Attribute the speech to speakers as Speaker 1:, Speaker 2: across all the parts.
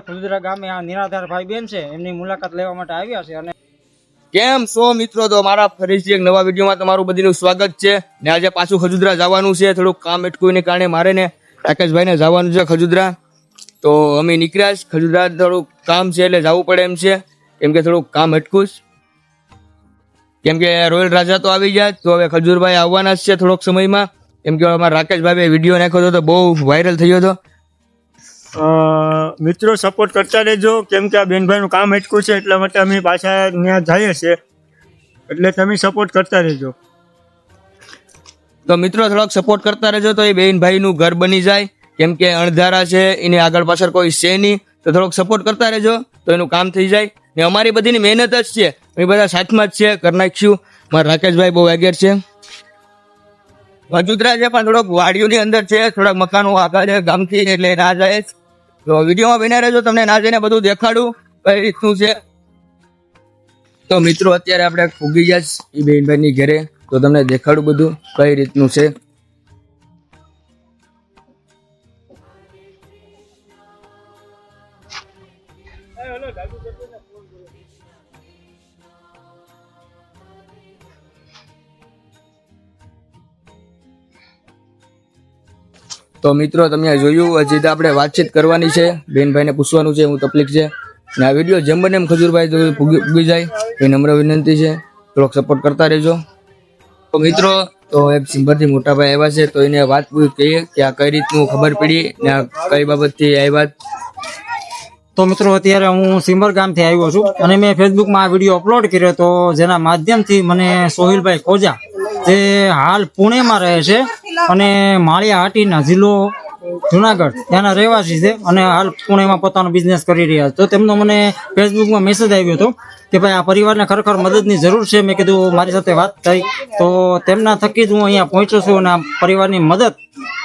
Speaker 1: ખુદરા ગામે આ નિરાધાર ભાઈ બેન છે એમની મુલાકાત લેવા માટે આવ્યા છે. અને
Speaker 2: કેમ છો મિત્રો? તો મારા ફરીથી એક નવા વિડીયોમાં તમારું બધીનું સ્વાગત છે. ને આજે પાછું ખજુદરા જવાનું છે, થોડુંક કામ અટકુને કારણે મારે ને રાકેશભાઈને જવાનું છે ખજુદરા. તો અમે નીકળ્યા છે ખજુદરા, થોડુંક કામ છે એટલે જવું પડે એમ છે, કેમ કે થોડુંક કામ અટકું છે. કેમ કે રોયલ રાજા તો આવી ગયા, તો હવે ખજૂરભાઈ આવવાના જ છે થોડોક સમયમાં. કેમ કે અમારા રાકેશભાઈ વિડીયો નાખ્યો હતો તો બહુ વાયરલ થયો હતો.
Speaker 3: મિત્રો સપોર્ટ કરતા રહેજો, કેમ કે આ બેનભાઈનું કામ અટકું છે એટલા માટે અમે પાછા ત્યાં જઈએ છીએ, એટલે તમે સપોર્ટ કરતા રહેજો.
Speaker 2: તો મિત્રો થોડોક સપોર્ટ કરતા રહેજો તો એ બેનભાઈનું ઘર બની જાય, કેમ કે અણધારા છે, એની આગળ પાછળ કોઈ છે નહીં. તો થોડોક સપોર્ટ કરતા રહેજો તો એનું કામ થઈ જાય. ને અમારી બધીની મહેનત જ છે, અમે બધા સાથમાં જ છે, કરી નાખ્યું. મારા રાકેશભાઈ બહુ આગળ છે, વજુદરા છે પણ થોડોક વાડીઓની અંદર છે, થોડાક મકાનો આગળ છે ગામથી, એટલે ના જાય. તો વિડીયોમાં બન્યા રહેજો, તમને ના જઈને બધું દેખાડું કઈ રીતનું છે. તો મિત્રો અત્યારે આપણે ફૂગી ગયા એ બેનભાઈની ઘરે, તો તમને દેખાડું બધું કઈ રીતનું છે. તો મિત્રો તમે જોયું, હજી તો આપણે વાતચીત કરવાની છે, બેનભાઈને પૂછવાનું છે હું તકલીફ છે. ને આ વિડીયો જેમ બને એમ ખજૂરભાઈ તો પૂગી જાય એ નમ્ર વિનંતી છે, થોડોક સપોર્ટ કરતા રહેજો. તો મિત્રો તો એક સિંભરથી મોટા ભાઈ આવ્યા છે, તો એને વાત કહીએ કે આ કઈ રીતનું ખબર પડી ને આ કઈ બાબતથી આવ્યા.
Speaker 1: તો મિત્રો અત્યારે હું સિમર ગામથી આવ્યો છું અને મેં ફેસબુકમાં આ વિડીયો અપલોડ કર્યો, તો જેના માધ્યમથી મને સોહિલભાઈ ખોજા, જે હાલ પુણેમાં રહે છે અને માળિયા હાટીના જિલ્લો જુનાગઢ ત્યાંના રહેવાસી છે અને હાલ પુણેમાં પોતાનો બિઝનેસ કરી રહ્યા છે. તો તેમનો મને ફેસબુકમાં મેસેજ આવ્યો હતો કે ભાઈ આ પરિવારને ખરેખર મદદની જરૂર છે. મેં કીધું મારી સાથે વાત થઈ, તો તેમના થકી જ હું અહીંયા પહોંચ્યો છું. અને આ પરિવારની મદદ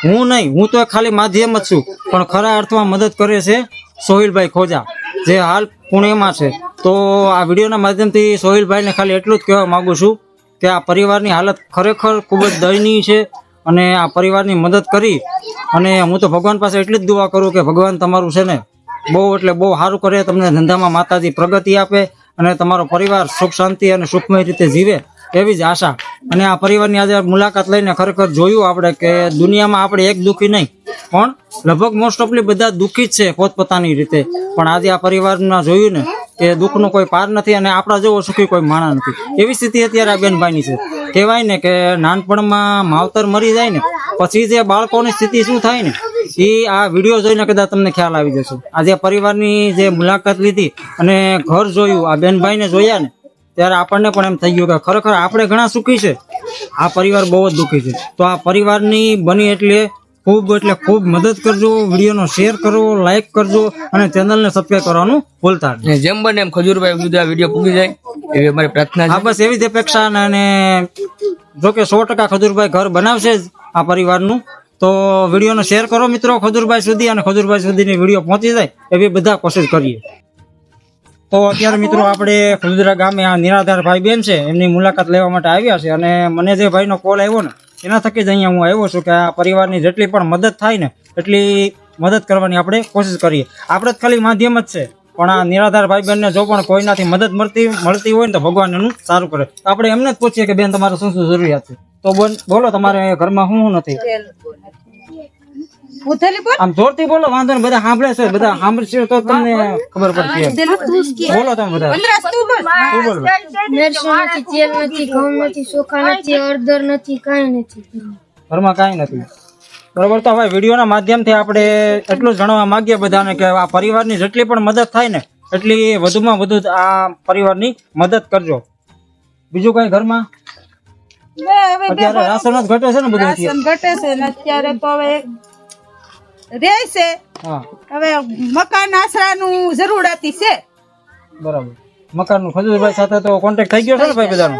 Speaker 1: હું નહીં, હું તો ખાલી માધ્યમ જ છું, પણ ખરા અર્થમાં મદદ કરે છે સોહિલભાઈ ખોજા, જે હાલ પુણેમાં છે. તો આ વિડીયોના માધ્યમથી સોહિલભાઈને ખાલી એટલું જ કહેવા માંગુ છું કે આ પરિવારની હાલત ખરેખર ખૂબ જ દયનીય છે અને આ પરિવારની મદદ કરી. અને હું તો ભગવાન પાસે એટલી જ દુઆ કરું કે ભગવાન તમારું છે ને બહુ એટલે બહુ સારું કરે, તમને ધંધામાં માતાજી પ્રગતિ આપે અને તમારો પરિવાર સુખ શાંતિ અને સુખમય રીતે જીવે, એવી જ આશા. અને આ પરિવારની આજે મુલાકાત લઈને ખરેખર જોયું આપણે કે દુનિયામાં આપણે એક દુઃખી નહીં, પણ લગભગ મોસ્ટ ઓફલી બધા દુઃખી જ છે પોતપોતાની રીતે. પણ આજે આ પરિવારના જોયું ને કે દુઃખનો કોઈ પાર નથી અને આપણા જેવો સુખી કોઈ માણસ નથી. એવી સ્થિતિ અત્યારે આ બેનભાઈની છે. કહેવાય ને કે નાનપણમાં માવતર મરી જાય ને પછી જે બાળકોની સ્થિતિ શું થાય ને, એ આ વિડીયો જોઈને કદાચ તમને ખ્યાલ આવી જશે. આજે પરિવારની જે મુલાકાત લીધી અને ઘર જોયું, આ બેનભાઈને જોયા ને, ત્યારે આપણને પણ એમ થઈ ગયું કે ખરેખર આપણે ઘણા સુખી છે, આ પરિવાર બહુ જ દુઃખી છે. તો આ પરિવારની બની એટલે ખૂબ મદદ કરજો, વિડીયોનો શેર કરો, લાઈક કરજો અને ચેનલને સબસ્ક્રાઇબ કરવાનું ભૂલતા નહીં.
Speaker 2: જેમ બને એમ ખજૂરભાઈ સુધી આ વિડીયો પૂગી જાય એવી અમારી પ્રાર્થના છે.
Speaker 1: બસ એવી જ અપેક્ષા. અને જોકે 100% ખજૂરભાઈ ઘર બનાવશે જ આ પરિવારનું. તો વિડીયોનો શેર કરો મિત્રો ખજૂરભાઈ સુધી, અને ખજૂરભાઈ સુધીની વિડીયો પહોંચી જાય એવી બધા કોશિશ કરીએ. તો અત્યારે મિત્રો આપણે ખજૂરા ગામે આ નિરાધાર ભાઈ બેન છે એમની મુલાકાત લેવા માટે આવ્યા છે. અને મને જે ભાઈનો કોલ આવ્યો ને એના થકી જ અહીંયા હું આવ્યો છું કે આ પરિવારની જેટલી પણ મદદ થાય ને એટલી મદદ કરવાની આપણે કોશિશ કરીએ. આપણે જ ખાલી માધ્યમ જ છે, પણ આ નિરાધાર ભાઈ બહેનને જો પણ કોઈનાથી મદદ મળતી હોય ને તો ભગવાન એનું સારું કરે. આપણે એમને જ પૂછીએ કે બેન તમારે શું શું જરૂરિયાત છે. તો બોલો તમારે ઘરમાં શું નથી? આમ જોરથી બોલો, વાંધો ને, બધા સાંભળે છે, બધા સાંભળશે તો તમને ખબર પડશે. બોલો તમે બધા શું બોલો?
Speaker 4: નથી, તેલ નથી, ઘઉં નથી, ચોખા નથી, હળદર નથી, કાંઈ નથી
Speaker 1: ઘરમાં કાંઈ નથી. બરોબર. તો હવે વિડીયોના માધ્યમથી આપણે એટલું જ જણાવવા માંગીએ બધાને કે આ પરિવારની જેટલી પણ મદદ થાય ને એટલી વધુમાં વધુ આ પરિવારની મદદ કરજો. બીજું કઈ ઘરમાં અત્યારે રાશન જ ઘટે છે ને, બધું
Speaker 5: ઘટે છે ને અત્યારે તો હવે રે છે. હવે મકાન આશરાનું જરૂરિયાતી છે.
Speaker 1: બરાબર. મકાનનું ખજૂરભાઈ સાથે તો કોન્ટેક્ટ થઈ ગયો છે ને ભાઈ બધાનો?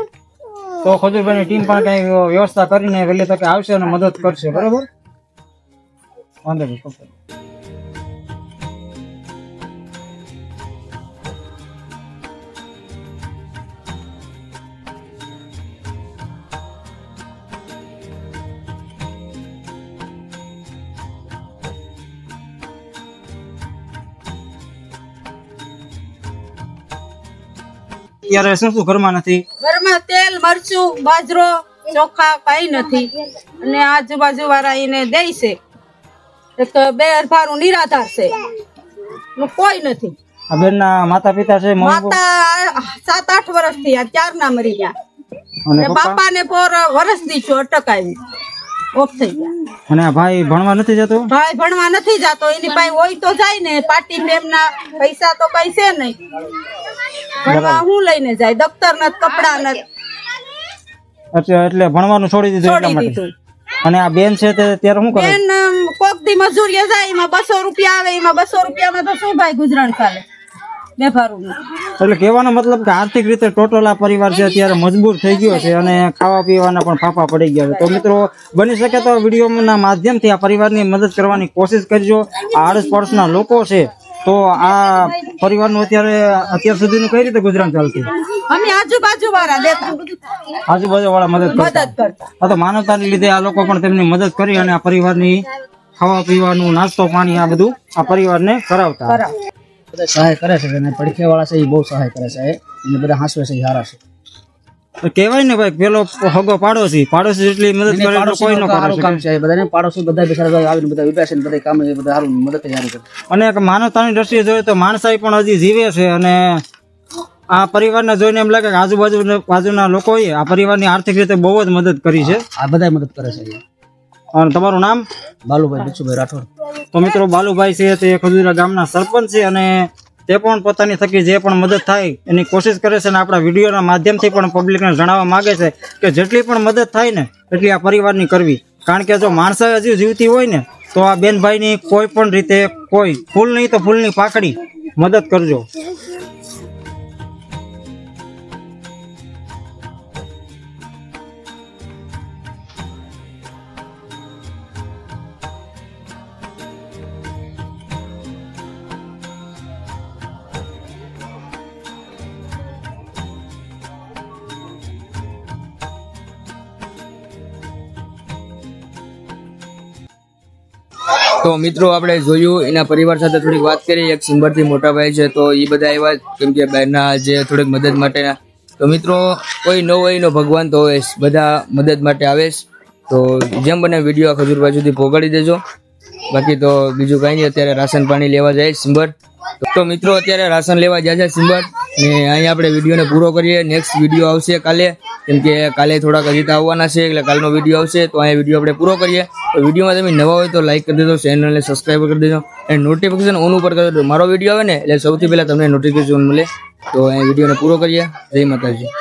Speaker 1: તો ખજૂરભાઈની ટીમ પણ કઈ વ્યવસ્થા કરીને વહેલી તકે આવશે અને મદદ કરશે. બરાબર, વાંધો નહીં. અત્યારે શું શું ઘરમાં નથી?
Speaker 5: ઘરમાં તેલ મરચું બાજરો ચોખા કઈ નથી અને આજુબાજુ વાળા એને દે છે એક બે ભારું નિરાધાર છે કોઈ નથી.
Speaker 1: આ બેનના માતા પિતા છે? Mummy papa?
Speaker 5: માતા 7-8 વર્ષ થી 4 ના મરી ગયા
Speaker 1: અને
Speaker 5: ને
Speaker 1: પપ્પા?
Speaker 5: બાપા ને પોર વર્ષ દી છો અટકાવી ઓફ થઈ ગયા.
Speaker 1: અને આ ભાઈ ભણવા નથી જતો?
Speaker 5: ભાઈ ભણવા નથી જાતો, એની પાસે હોય તો જાય ને, પાર્ટી પ્રેમ ના પૈસા તો કઈ છે નહીં, ભણવા હું લઈને જાય, દફતર નથી કપડા નથી,
Speaker 1: અચ્છા, એટલે ભણવાનું છોડી દીધું એટલા
Speaker 5: છોડી
Speaker 1: માટે.
Speaker 5: દીધું.
Speaker 1: અને આ બેન છે તે ત્યારે શું કરે?
Speaker 5: બેન કોક દી મજૂરીએ જાય, એમાં 200 રૂપિયા આવે, એમાં 200 રૂપિયામાં તો શું ભાઈ ગુજરાન ચાલે બે ભારું.
Speaker 1: એટલે કહેવાનો મતલબ કે આર્થિક રીતે ટોટલ આ પરિવાર છે અત્યારે મજબૂર થઈ ગયો છે અને ખાવા પીવાના પણ ફાફા પડી ગયા છે. તો મિત્રો બની શકે તો વિડીયોના માધ્યમથી આ પરિવારની મદદ કરવાની કોશિશ કરજો. આ આડોશ પડોશના લોકો છે તો આ પરિવારનું અત્યાર સુધીનું કઈ રીતે ગુજરાન ચાલતું?
Speaker 5: અમે આજુબાજુ વાળા દેતા,
Speaker 1: આજુબાજુ વાળા મદદ
Speaker 5: મદદ
Speaker 1: કરતા.
Speaker 5: કરતા.
Speaker 1: આ તો માનવતાની લીધે આ લોકો પણ તેમની મદદ કરી અને આ પરિવારની ખાવા પીવાનું નાસ્તો પાણી આ બધું આ પરિવારને કરાવતા.
Speaker 5: કરાવ.
Speaker 6: બધા સહાય કરે છે અને પડખે વાળા છે એ બહુ સહાય કરે છે અને બધા હાંસવે છે એ સારા છે.
Speaker 1: તો કહેવાય ને ભાઈ, પેલો હગો પાડોશી જેટલી મદદ કરે એટલું કોઈ ન કરે
Speaker 6: સારું કામ
Speaker 1: શકે.
Speaker 6: છે બધાને, પાડોશી બધા બેસાડા આવીને બધા વિપ્યા છે ને બધા કામ બધા સારું મદદ સારી કરે.
Speaker 1: અને એક માનવતાની દ્રષ્ટિએ જોઈએ તો માણસાઈ પણ હજી જીવે છે અને આ પરિવારને જોઈને એમ લાગે કે બાજુના લોકોએ આ પરિવારની આર્થિક રીતે બહુ જ મદદ કરી છે.
Speaker 6: આ બધા મદદ કરે છે.
Speaker 1: અને તમારું નામ?
Speaker 6: બાલુભાઈ બિચ્છુભાઈ રાઠોડ.
Speaker 1: તો મિત્રો બાલુભાઈ છે તે ખજુરા ગામના સરપંચ છે અને તે પણ પોતાની થકી જે પણ મદદ થાય એની કોશિશ કરે છે અને આપણા વિડીયોના માધ્યમથી પણ પબ્લિકને જણાવવા માંગે છે કે જેટલી પણ મદદ થાય ને એટલી આ પરિવારની કરવી. કારણ કે જો માણસાઈ હજી જીવતી હોય ને તો આ બેનભાઈની કોઈ પણ રીતે કોઈ ફૂલ નહીં તો ફૂલની પાકડી મદદ કરજો.
Speaker 2: તો મિત્રો આપણે જોયું એના પરિવાર સાથે થોડીક વાત કરી. એક સિંબરથી મોટા ભાઈ છે તો એ બધા આવ્યા કેમ કે બહેરના જે થોડીક મદદ માટેના. તો મિત્રો કોઈ ન હોય નો ભગવાન તો હોય, બધા મદદ માટે આવે. તો જેમ બને વિડીયો ખજૂરભાઈ સુધી પહોંચાડી દેજો. બાકી તો બીજું કાંઈ નહીં, અત્યારે રાશન પાણી લેવા જાય સિંબર. તો મિત્રો અત્યારે રાશન લેવા જાય છે સિંબર ને અહીંયા આપણે વિડીયોને પૂરો કરીએ. નેક્સ્ટ વિડીયો આવશે કાલે, કેમ કે કાલે થોડાક હજી આવવાના છે એટલે કાલનો વિડીયો આવશે. તો અહીંયા વિડીયો આપણે પૂરો કરીએ. તો વિડીયોમાં તમે નવા હોય તો લાઈક કરી દેજો, ચેનલને સબસ્ક્રાઈબ કરી દેજો અને નોટિફિકેશન ઓન ઉપર કરી દેજો. મારો વિડીયો આવે ને એટલે સૌથી પહેલા તમને નોટિફિકેશન મળે. તો અહીંયા વિડીયોને પૂરો કરીએ. જય માતાજી.